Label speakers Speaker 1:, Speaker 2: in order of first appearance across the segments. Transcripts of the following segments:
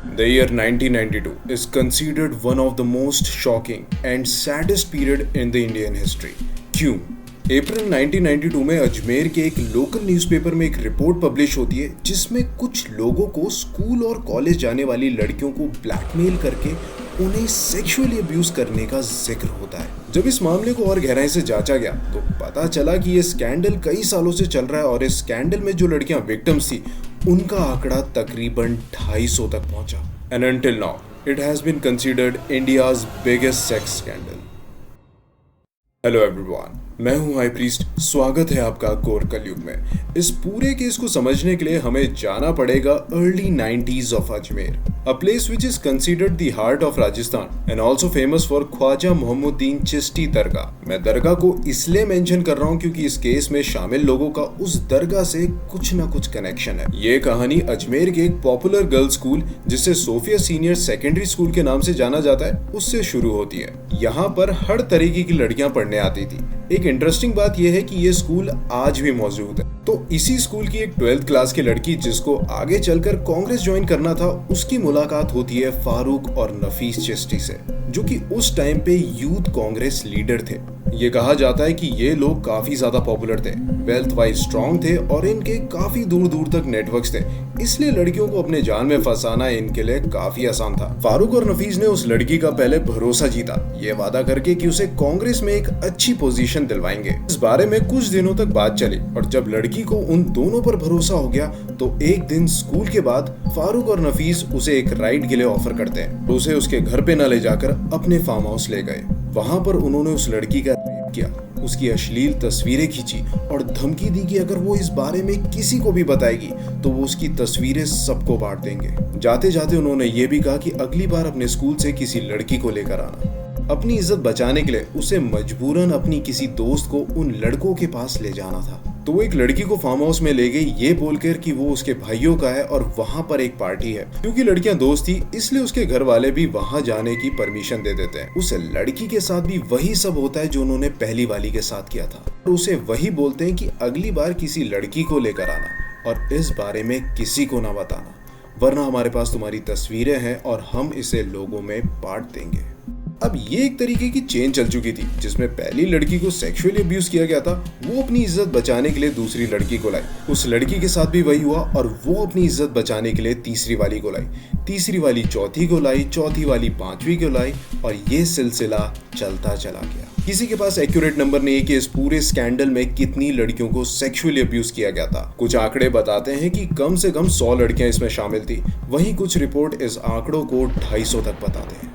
Speaker 1: The year 1992 is considered one of the most shocking and saddest period in the Indian history. क्यों? अप्रैल 1992 में अजमेर के एक local newspaper में एक रिपोर्ट पब्लिश होती है जिसमें कुछ लोगों को स्कूल और कॉलेज जाने वाली लड़कियों को ब्लैकमेल करके उन्हें सेक्सुअली अब्यूज करने का जिक्र होता है। जब इस मामले को और गहराई से जांचा गया तो पता चला कि ये स्कैंडल कई सालों से चल रहा है और इस स्कैंडल में जो लड़कियां विक्टिम्स थी उनका आंकड़ा तकरीबन 250 तक पहुंचा। And until now it has been considered India's biggest sex scandal. Hello everyone, मैं हूं हाई प्रीस्ट। स्वागत है आपका कोर कलयुग में। इस पूरे केस को समझने के लिए हमें जाना पड़ेगा early 90s of Ajmer, a place which is considered the heart of Rajasthan and also famous for Khwaja Mohammaduddin Chishti dargah. मैं दरगाह को इसलिए मेंशन कर रहा हूं क्योंकि इस केस में शामिल लोगों का उस दरगाह से कुछ ना कुछ कनेक्शन है। ये कहानी अजमेर के एक पॉपुलर गर्ल्स स्कूल जिसे सोफिया सीनियर सेकेंडरी स्कूल के नाम से जाना जाता है उससे शुरू होती है। यहाँ पर हर तरीके की लड़कियां पढ़ने आती थी। एक इंटरेस्टिंग बात यह है कि ये स्कूल आज भी मौजूद है। तो इसी स्कूल की एक 12th क्लास की लड़की जिसको आगे चलकर कांग्रेस ज्वाइन करना था, उसकी मुलाकात होती है फारूक और नफीस चिश्ती से, जो कि उस टाइम पे यूथ कांग्रेस लीडर थे। ये कहा जाता है कि ये लोग काफी ज्यादा पॉपुलर थे, वेल्थ वाइज स्ट्रॉन्ग थे और इनके काफी दूर दूर तक नेटवर्क्स थे, इसलिए लड़कियों को अपने जाल में फंसाना इनके लिए काफी आसान था। फारूक और नफीस ने उस लड़की का पहले भरोसा जीता, ये वादा करके कि उसे कांग्रेस में एक अच्छी पोजीशन दिलवाएंगे। इस बारे में कुछ दिनों तक बात चली और जब लड़की को उन दोनों पर भरोसा हो गया तो एक दिन स्कूल के बाद फारूक और नफीस उसे एक राइड के लिए ऑफर करते हैं। उसे उसके घर पे न ले जाकर अपने फार्म हाउस ले गए। वहां पर उन्होंने उस लड़की का रेप किया, उसकी अश्लील तस्वीरें खींची और धमकी दी कि अगर वो इस बारे में किसी को भी बताएगी तो वो उसकी तस्वीरें सबको बांट देंगे। जाते जाते उन्होंने ये भी कहा कि अगली बार अपने स्कूल से किसी लड़की को लेकर आना। अपनी इज्जत बचाने के लिए उसे मजबूरन अपनी किसी दोस्त को उन लड़कों के पास ले जाना था। तो वो एक लड़की को फार्म हाउस में ले गई ये बोलकर कि वो उसके भाइयों का है और वहां पर एक पार्टी है। क्योंकि लड़कियां दोस्त थी इसलिए उसके घर वाले भी वहां जाने की परमिशन दे देते हैं। उस लड़की के साथ भी वही सब होता है जो उन्होंने पहली वाली के साथ किया था और उसे वही बोलते हैं कि अगली बार किसी लड़की को लेकर आना और इस बारे में किसी को ना बताना, वरना हमारे पास तुम्हारी तस्वीरें हैं और हम इसे लोगों में बांट देंगे। अब ये एक तरीके की चेन चल चुकी थी जिसमें पहली लड़की को सेक्सुअली अब्यूज किया गया था, वो अपनी इज्जत बचाने के लिए दूसरी लड़की को लाई। उस लड़की के साथ भी वही हुआ और वो अपनी इज्जत बचाने के लिए तीसरी वाली को लाई, तीसरी वाली चौथी को लाई, चौथी वाली पांचवी को लाई और ये सिलसिला चलता चला गया। किसी के पास एक्यूरेट नंबर नहीं है कि इस पूरे स्कैंडल में कितनी लड़कियों को सेक्सुअली अब्यूज किया गया था। कुछ आंकड़े बताते हैं कि कम से कम 100 लड़कियां इसमें शामिल थी, वहीं कुछ रिपोर्ट इस आंकड़ों को 250 तक बताते हैं।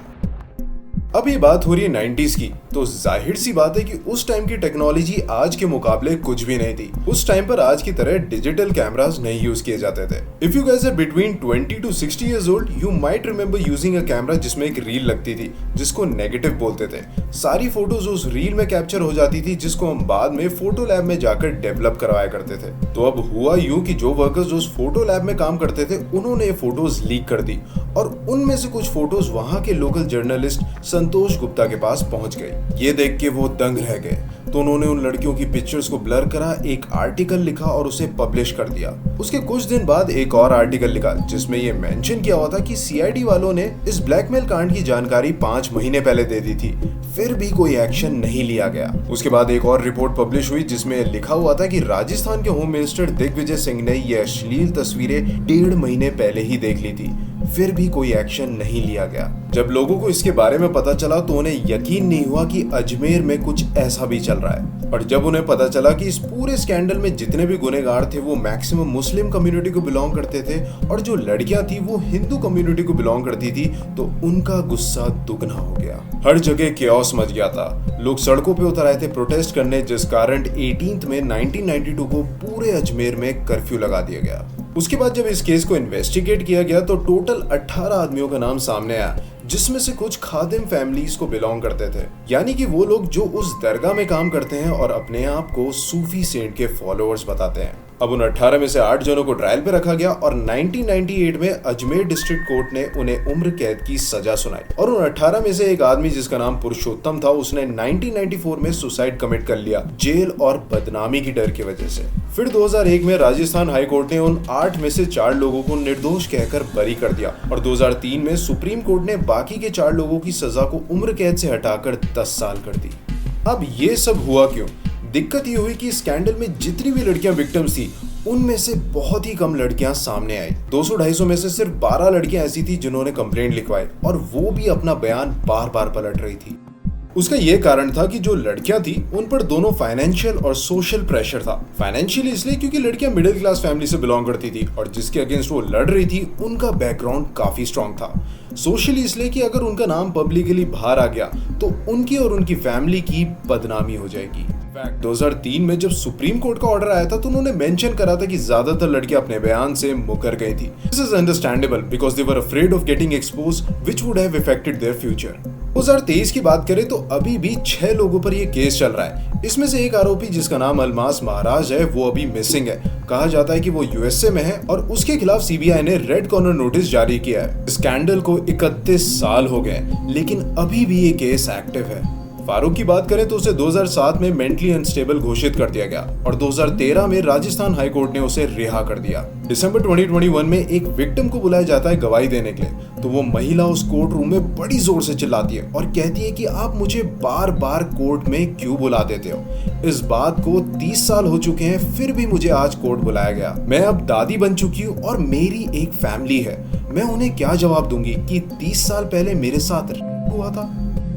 Speaker 1: अब ये बात हो रही है 90s की, तो जाहिर सी बात है कि उस टाइम की टेक्नोलॉजी आज के मुकाबले कुछ भी नहीं थी। उस टाइम पर आज की तरह डिजिटल कैमरास नहीं यूज किए जाते थे। If you guys are between 20 to 60 years old, you might remember using a camera जिसमें एक रील लगती थी जिसको नेगेटिव बोलते थे। सारी फोटोज उस रील में कैप्चर हो जाती थी जिसको हम बाद में फोटो लैब में जाकर डेवलप करवाया करते थे। तो अब हुआ यूं कि जो वर्कर्स उस फोटो लैब में काम करते थे उन्होंने ये फोटोज लीक कर दी और उनमें से कुछ फोटोज वहां के लोकल जर्नलिस्ट संतोष गुप्ता के पास पहुंच गई। ये देख के वो दंग रह गए, तो उन्होंने उन लड़कियों की पिक्चर्स को ब्लर करा, एक आर्टिकल लिखा और उसे पब्लिश कर दिया। उसके कुछ दिन बाद एक और आर्टिकल लिखा जिसमें ये मेंशन किया हुआ था कि सीआईडी वालों ने इस ब्लैकमेल कांड की जानकारी 5 महीने पहले दे दी थी, फिर भी कोई एक्शन नहीं लिया गया। उसके बाद एक और रिपोर्ट पब्लिश हुई जिसमें लिखा हुआ था कि राजस्थान के होम मिनिस्टर दिग्विजय सिंह ने ये अश्लील तस्वीरें 1.5 महीने पहले ही देख ली थी, फिर भी कोई एक्शन नहीं लिया गया। जब लोगों को इसके बारे में पता चला तो उन्हें यकीन नहीं हुआ कि अजमेर में कुछ ऐसा भी चल रहा है। और जब उन्हें पता चला कि इस पूरे स्कैंडल में जितने भी गुनहगार थे वो मैक्सिमम मुस्लिम कम्युनिटी को बिलोंग करते थे और जो लड़कियां थी वो हिंदू कम्युनिटी को बिलोंग करती थी, तो उनका गुस्सा दुगना हो गया। हर जगह केओस मच गया था, लोग सड़कों पे उतर आए थे प्रोटेस्ट करने, जिस कारण 18 में 1992 को पूरे अजमेर में कर्फ्यू लगा दिया गया। उसके बाद जब इस केस को इन्वेस्टिगेट किया गया तो टोटल 18 आदमियों का नाम सामने आया जिसमें से कुछ खादिम फैमिलीज को बिलोंग करते थे, यानी कि वो लोग जो उस दरगाह में काम करते हैं और अपने आप को सूफी सेंट के फॉलोअर्स बताते हैं। अब उन 18 में से 8 जनों को ट्रायल पे रखा गया और 1998 में अजमेर डिस्ट्रिक्ट कोर्ट ने उन्हें उम्र कैद की सजा सुनाई। और उन 18 में से एक आदमी जिसका नाम पुरुषोत्तम था, उसने 1994 में सुसाइड कमिट कर लिया, जेल और बदनामी की डर की वजह से। फिर 2001 में राजस्थान हाई कोर्ट ने उन 8 में से 4 लोगों को निर्दोष कहकर बरी कर दिया और 2003 में सुप्रीम कोर्ट ने बाकी के 4 लोगों की सजा को उम्र कैद से हटाकर 10 साल कर दी। अब ये सब हुआ क्यों? दिक्कत ये हुई कि स्कैंडल में जितनी भी लड़कियां विक्टिम्स थी, उनमें से बहुत ही कम लड़कियां सामने आई। 200-250 में से सिर्फ 12 लड़कियां ऐसी थी जिन्होंने कंप्लेंट लिखवाई और वो भी अपना बयान बार बार पलट रही थी। उसका ये कारण था कि जो लड़कियां थी उन पर दोनों फाइनेंशियल और सोशल प्रेशर था। फाइनेंशियली इसलिए क्योंकि लड़कियां मिडिल क्लास फैमिली से बिलोंग करती थी और जिसके अगेंस्ट वो लड़ रही थी उनका बैकग्राउंड काफी स्ट्रांग था। सोशली इसलिए कि अगर उनका नाम पब्लिकली बाहर आ गया तो उनकी और उनकी फैमिली की बदनामी हो जाएगी। 2003 में जब सुप्रीम कोर्ट का ऑर्डर आया था तो उन्होंने मेंशन करा था कि ज्यादातर लड़कियां अपने बयान से मुकर गई थी। This is understandable because they were afraid of getting exposed which would have affected their future. 2023 की बात करें तो अभी भी 6 लोगों पर यह केस चल रहा है। इसमें से एक आरोपी जिसका नाम अलमास महाराज है वो अभी मिसिंग है। कहा जाता है कि वो यूएसए में है और उसके खिलाफ सीबीआई ने रेड कॉर्नर नोटिस जारी किया है। स्कैंडल को 31 साल हो गए लेकिन अभी भी ये केस एक्टिव है। फारूक की बात करें तो उसे 2007 में मेंटली अनस्टेबल घोषित कर दिया गया और 2013 में राजस्थान हाई कोर्ट ने उसे रिहा कर दिया। दिसंबर 2021 में एक विक्टिम को बुलाया जाता है गवाही देने के लिए, तो वो महिला उस कोर्ट रूम में बड़ी जोर से चिल्लाती है और कहती है कि आप मुझे बार बार कोर्ट में क्यों बुला देते हो। इस बात को 30 साल हो चुके हैं फिर भी मुझे आज कोर्ट बुलाया गया। मैं अब दादी बन चुकी हूँ और मेरी एक फैमिली है। मैं उन्हें क्या जवाब दूंगी कि 30 साल पहले मेरे साथ हुआ था।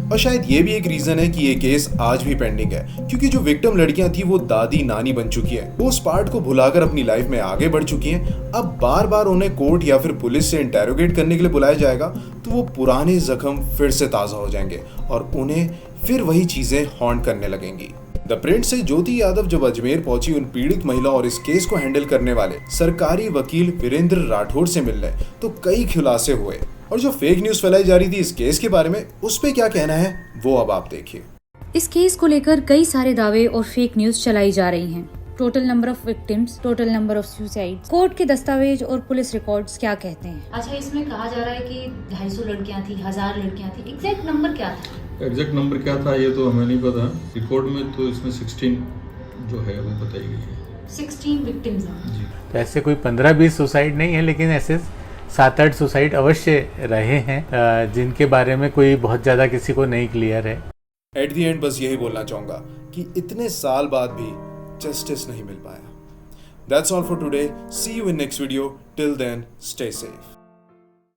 Speaker 1: और शायद ये भी एक रीजन है कि ये केस आज भी पेंडिंग है क्योंकि जो विक्टिम लड़कियां थी वो दादी नानी बन चुकी है। वो उस पार्ट को भुलाकर अपनी लाइफ में आगे बढ़ चुकी हैं। अब बार बार उन्हें कोर्ट या फिर पुलिस से इंटेरोगेट करने के लिए बुलाया जाएगा तो वो पुराने जख्म फिर से ताजा हो जाएंगे और उन्हें फिर वही चीजें हॉन्ट करने लगेंगी। द प्रिंट से ज्योति यादव जब अजमेर पहुंची उन पीड़ित महिला और इस केस को हैंडल करने वाले सरकारी वकील वीरेंद्र राठौर से मिलने, तो कई खुलासे हुए और जो फेक न्यूज फैलाई जा रही थी इस केस के बारे में, उस पे क्या कहना है वो अब आप देखिए।
Speaker 2: इस केस को लेकर कई सारे दावे और फेक न्यूज चलाई जा रही हैं। Total number of victims, total number of suicide, court के दस्तावेज और पुलिस रिकॉर्ड्स क्या कहते हैं।
Speaker 3: अच्छा, इसमें कहा जा रहा है कि 250 लड़कियां थी, 1000 लड़कियां थी। एग्जैक्ट नंबर क्या था?
Speaker 4: एग्जैक्ट नंबर क्या था ये तो हमें नहीं पता। रिकॉर्ड में तो इसमें 16 जो है वो बताई गई है।
Speaker 3: 16 विक्टिम्स हैं
Speaker 4: जी।
Speaker 5: तो ऐसे कोई 15-20 सुसाइड नहीं है, लेकिन ऐसे 7-8 सुसाइड अवश्य रहे हैं जिनके बारे में कोई बहुत ज़्यादा किसी को नहीं क्लियर है।
Speaker 1: एट द एंड बस यही बोलना चाहूंगा कि इतने साल बाद भी जस्टिस नहीं मिल पाया। That's all for today. See you in next video. Till then stay safe.